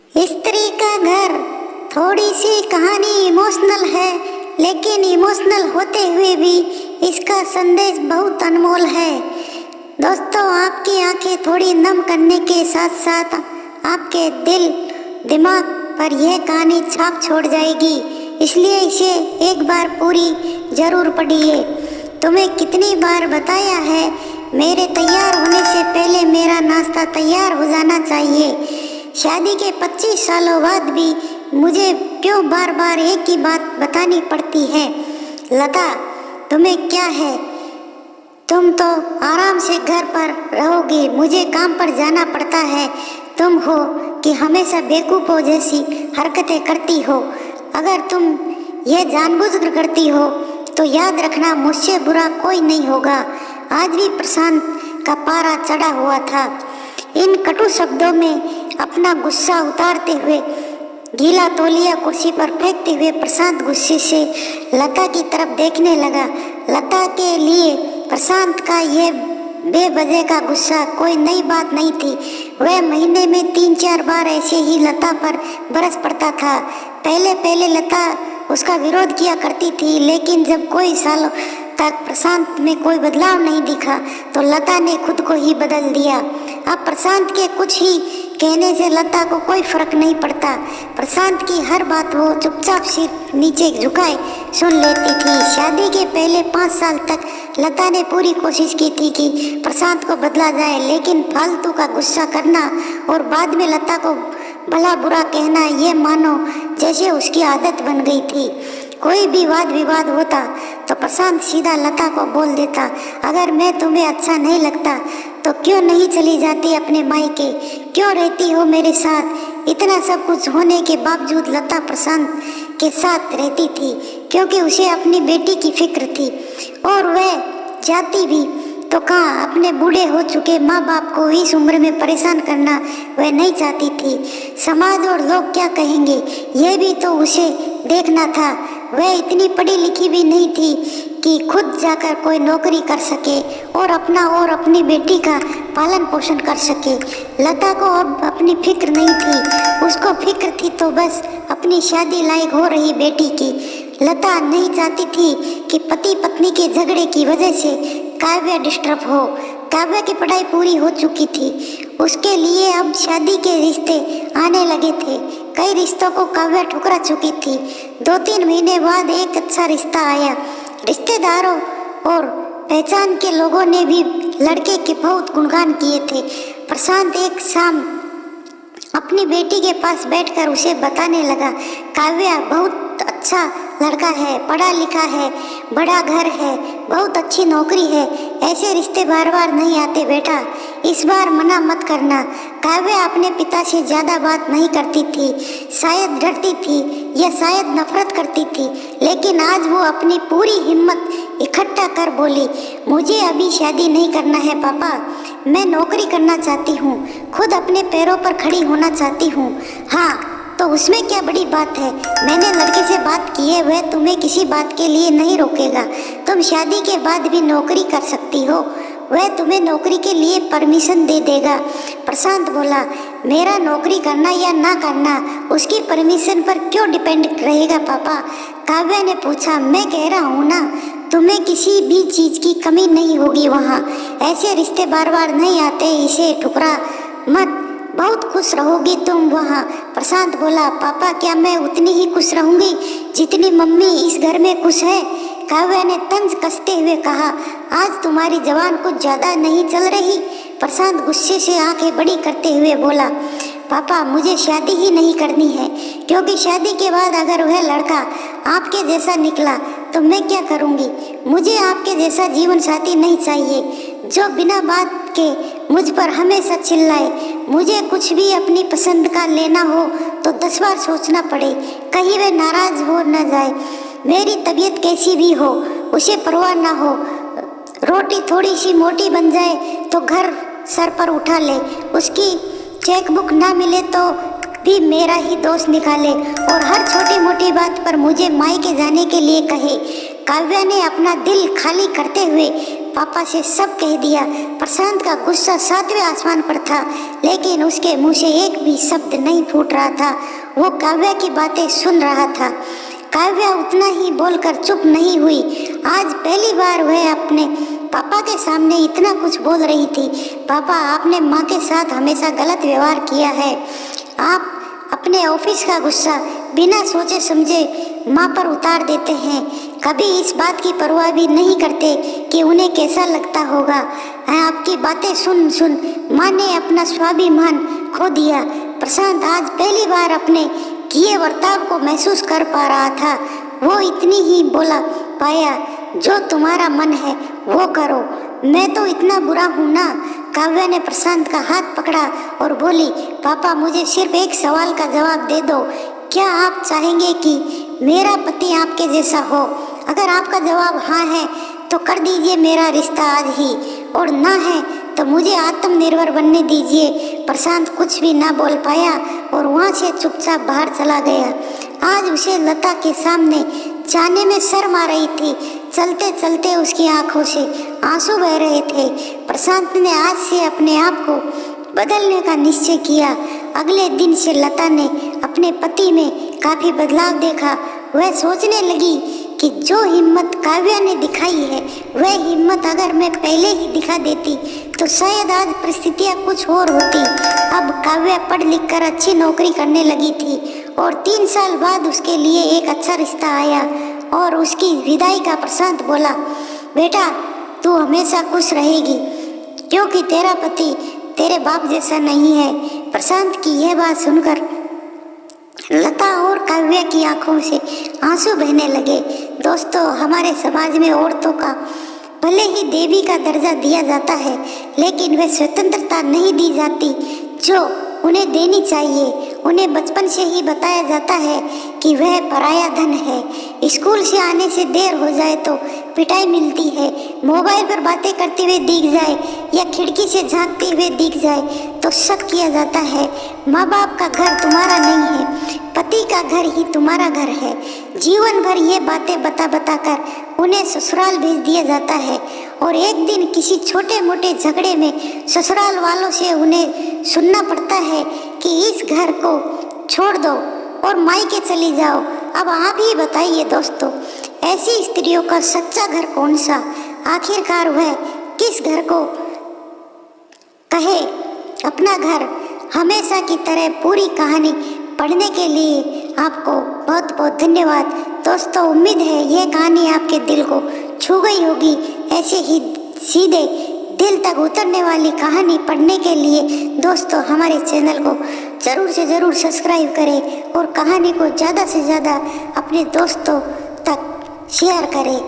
स्त्री का घर थोड़ी सी कहानी इमोशनल है, लेकिन इमोशनल होते हुए भी इसका संदेश बहुत अनमोल है। दोस्तों, आपकी आंखें थोड़ी नम करने के साथ साथ आपके दिल दिमाग पर यह कहानी छाप छोड़ जाएगी, इसलिए इसे एक बार पूरी जरूर पढ़िए। तुम्हें कितनी बार बताया है, मेरे तैयार होने से पहले मेरा नाश्ता तैयार हो जाना चाहिए। शादी के 25 सालों बाद भी मुझे क्यों बार बार एक ही बात बतानी पड़ती है? लता, तुम्हें क्या है? तुम तो आराम से घर पर रहोगी, मुझे काम पर जाना पड़ता है। तुम हो कि हमेशा बेवकूफ़ों जैसी हरकतें करती हो। अगर तुम यह जानबूझकर करती हो तो याद रखना, मुझसे बुरा कोई नहीं होगा। आज भी प्रशांत का पारा चढ़ा हुआ था। इन कटु शब्दों में अपना गुस्सा उतारते हुए, गीला तौलिया कुर्सी पर फेंकते हुए प्रशांत गुस्से से लता की तरफ देखने लगा। लता के लिए प्रशांत का यह बेवजह का गुस्सा कोई नई बात नहीं थी। वह महीने में 3-4 बार ऐसे ही लता पर बरस पड़ता था। पहले पहले लता उसका विरोध किया करती थी, लेकिन जब कोई सालों तक प्रशांत में कोई बदलाव नहीं दिखा तो लता ने खुद को ही बदल दिया। अब प्रशांत के कुछ ही कहने से लता को कोई फर्क नहीं पड़ता। प्रशांत की हर बात वो चुपचाप सिर नीचे झुकाए सुन लेती थी। शादी के पहले 5 साल तक लता ने पूरी कोशिश की थी कि प्रशांत को बदला जाए, लेकिन फालतू का गुस्सा करना और बाद में लता को भला बुरा कहना, ये मानो जैसे उसकी आदत बन गई थी। कोई भी वाद विवाद होता तो प्रशांत सीधा लता को बोल देता, अगर मैं तुम्हें अच्छा नहीं लगता तो क्यों नहीं चली जाती अपने मायके, क्यों रहती हो मेरे साथ? इतना सब कुछ होने के बावजूद लता प्रशांत के साथ रहती थी, क्योंकि उसे अपनी बेटी की फिक्र थी। और वह जाती भी तो कहाँ, अपने बूढ़े हो चुके माँ बाप को इस उम्र में परेशान करना वह नहीं चाहती थी। समाज और लोग क्या कहेंगे, यह भी तो उसे देखना था। वह इतनी पढ़ी लिखी भी नहीं थी कि खुद जाकर कोई नौकरी कर सके और अपना और अपनी बेटी का पालन पोषण कर सके। लता को अब अपनी फिक्र नहीं थी, उसको फिक्र थी तो बस अपनी शादी लायक हो रही बेटी की। लता नहीं चाहती थी कि पति पत्नी के झगड़े की वजह से काव्या डिस्टर्ब हो। काव्या की पढ़ाई पूरी हो चुकी थी, उसके लिए अब शादी के रिश्ते आने लगे थे। कई रिश्तों को काव्या ठुकरा चुकी थी। 2-3 महीने बाद एक अच्छा रिश्ता आया। रिश्तेदारों और पहचान के लोगों ने भी लड़के के बहुत गुणगान किए थे। प्रशांत एक शाम अपनी बेटी के पास बैठकर उसे बताने लगा, काव्या बहुत अच्छा लड़का है, पढ़ा लिखा है, बड़ा घर है, बहुत अच्छी नौकरी है। ऐसे रिश्ते बार बार नहीं आते बेटा, इस बार मना मत करना। काव्या अपने पिता से ज़्यादा बात नहीं करती थी, शायद डरती थी या शायद नफरत करती थी, लेकिन आज वो अपनी पूरी हिम्मत इकट्ठा कर बोली, मुझे अभी शादी नहीं करना है पापा, मैं नौकरी करना चाहती हूँ, खुद अपने पैरों पर खड़ी होना चाहती हूँ। हाँ तो उसमें क्या बड़ी बात है? मैंने लड़के से बात की है, वह तुम्हें किसी बात के लिए नहीं रोकेगा। तुम शादी के बाद भी नौकरी कर सकती हो, वह तुम्हें नौकरी के लिए परमिशन दे देगा। प्रशांत बोला, मेरा नौकरी करना या ना करना उसकी परमिशन पर क्यों डिपेंड रहेगा पापा? काव्या ने पूछा, मैं कह रहा हूँ ना, तुम्हें किसी भी चीज़ की कमी नहीं होगी वहाँ। ऐसे रिश्ते बार बार नहीं आते, इसे ठुकरा मत, बहुत खुश रहोगी तुम वहाँ। प्रशांत बोला, पापा क्या मैं उतनी ही खुश रहूँगी जितनी मम्मी इस घर में खुश है? काव्या ने तंज कसते हुए कहा, आज तुम्हारी जबान कुछ ज़्यादा नहीं चल रही? प्रशांत गुस्से से आंखें बड़ी करते हुए बोला, पापा मुझे शादी ही नहीं करनी है, क्योंकि शादी के बाद अगर वह लड़का आपके जैसा निकला तो मैं क्या करूँगी? मुझे आपके जैसा जीवन साथी नहीं चाहिए जो बिना बात के मुझ पर हमेशा चिल्लाए। मुझे कुछ भी अपनी पसंद का लेना हो तो 10 बार सोचना पड़े, कहीं वह नाराज हो न जाए। मेरी तबीयत कैसी भी हो उसे परवाह ना हो, रोटी थोड़ी सी मोटी बन जाए तो घर सर पर उठा ले, उसकी चेकबुक ना मिले तो भी मेरा ही दोस्त निकाले और हर छोटी मोटी बात पर मुझे मायके जाने के लिए कहे। काव्या ने अपना दिल खाली करते हुए पापा से सब कह दिया। प्रशांत का गुस्सा 7वें आसमान पर था, लेकिन उसके मुंह से एक भी शब्द नहीं फूट रहा था। वो काव्या की बातें सुन रहा था। काव्या उतना ही बोलकर चुप नहीं हुई। आज पहली बार वह अपने पापा के सामने इतना कुछ बोल रही थी। पापा, आपने माँ के साथ हमेशा गलत व्यवहार किया है। आप अपने ऑफिस का गुस्सा बिना सोचे समझे माँ पर उतार देते हैं। कभी इस बात की परवाह भी नहीं करते कि उन्हें कैसा लगता होगा। आपकी बातें सुन सुन माँ ने अपना स्वाभिमान खो दिया। प्रशांत आज पहली बार अपने किए बर्ताव को महसूस कर पा रहा था। वो इतनी ही बोला पाया, जो तुम्हारा मन है वो करो, मैं तो इतना बुरा हूँ ना। काव्या ने प्रशांत का हाथ पकड़ा और बोली, पापा, मुझे सिर्फ एक सवाल का जवाब दे दो। क्या आप चाहेंगे कि मेरा पति आपके जैसा हो? अगर आपका जवाब हाँ है तो कर दीजिए मेरा रिश्ता आज ही, और ना है तो मुझे आत्मनिर्भर बनने दीजिए। प्रशांत कुछ भी ना बोल पाया और वहाँ से चुपचाप बाहर चला गया। आज उसे लता के सामने जाने में शर्म आ रही थी। चलते चलते उसकी आंखों से आंसू बह रहे थे। प्रशांत ने आज से अपने आप को बदलने का निश्चय किया। अगले दिन से लता ने अपने पति में काफी बदलाव देखा। वह सोचने लगी कि जो हिम्मत काव्या ने दिखाई है, वह हिम्मत अगर मैं पहले ही दिखा देती तो शायद आज परिस्थितियाँ कुछ और होती। अब काव्या पढ़ लिख कर अच्छी नौकरी करने लगी थी और 3 साल बाद उसके लिए एक अच्छा रिश्ता आया और उसकी विदाई का प्रशांत बोला, बेटा, तू हमेशा खुश रहेगी क्योंकि तेरा पति तेरे बाप जैसा नहीं है। प्रशांत की यह बात सुनकर लता और काव्या की आंखों से आंसू बहने लगे। दोस्तों, हमारे समाज में औरतों का भले ही देवी का दर्जा दिया जाता है, लेकिन वह स्वतंत्रता नहीं दी जाती जो उन्हें देनी चाहिए। उन्हें बचपन से ही बताया जाता है कि वह पराया धन है। स्कूल से आने से देर हो जाए तो पिटाई मिलती है। मोबाइल पर बातें करते हुए दिख जाए या खिड़की से झांकते हुए दिख जाए तो शक किया जाता है। माँ बाप का घर तुम्हारा नहीं है, पति का घर ही तुम्हारा घर है। जीवन भर ये बातें बता बता कर उन्हें ससुराल भेज दिया जाता है और एक दिन किसी छोटे मोटे झगड़े में ससुराल वालों से उन्हें सुनना पड़ता है कि इस घर को छोड़ दो और मायके चली जाओ। अब आप ही बताइए दोस्तों, ऐसी स्त्रियों का सच्चा घर कौन सा? आखिरकार वह किस घर को कहे अपना घर? हमेशा की तरह पूरी कहानी पढ़ने के लिए आपको बहुत बहुत धन्यवाद। दोस्तों, उम्मीद है यह कहानी आपके दिल को छू गई होगी। ऐसे ही सीधे दिल तक उतरने वाली कहानी पढ़ने के लिए दोस्तों हमारे चैनल को ज़रूर से ज़रूर सब्सक्राइब करें और कहानी को ज़्यादा से ज़्यादा अपने दोस्तों तक शेयर करें।